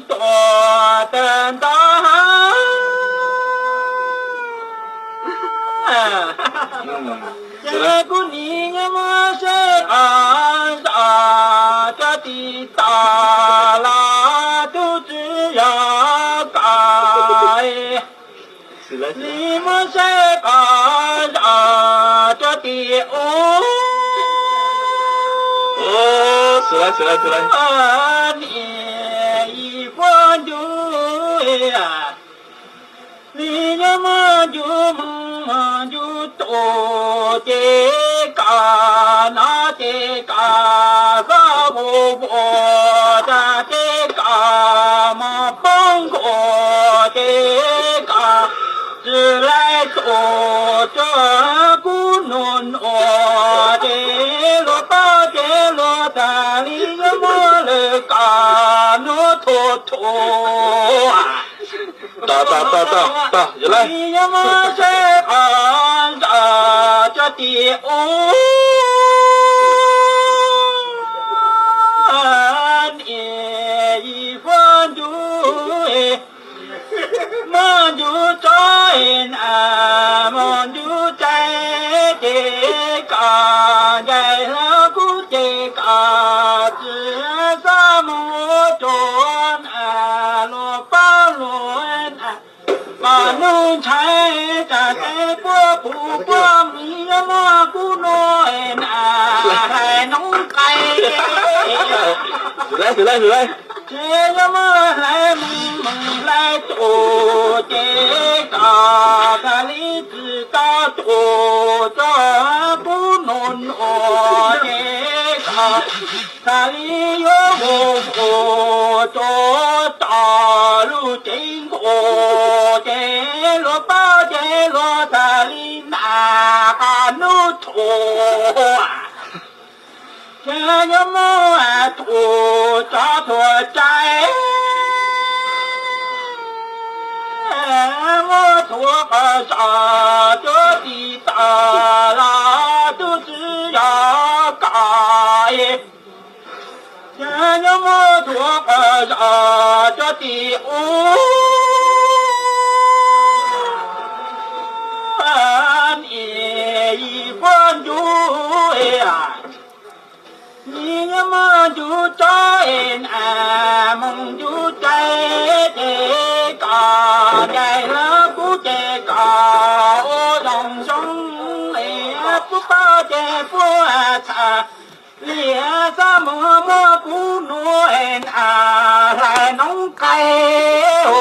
多等到。结果你们是俺家的大啦，都只要改。你们是俺家的哦。哦，起来起来起来！你一关注呀，你要么就多的干那的干个我的干嘛帮我的干，只来做这不能我的罗巴的罗达里个么了干那拖拖啊。大，也来。你要么是俺家的哦，你一分就梦就在那，梦就在这个在那个这个只啥么着那罗巴罗那。马农才在波不波米呀嘛不诺那还农改，起来！这呀嘛来蒙来做这个里知道做这不能我这个，这里有我做大路经过。罗达里那个路途啊，这个么途叫做在，我途个啥这的大啦都只要改，这个么途个啥这的哦。一关注呀，你要么就在那梦就在这个在那不这个我人生哎不把这不差，脸上么不暖啊来弄开哇。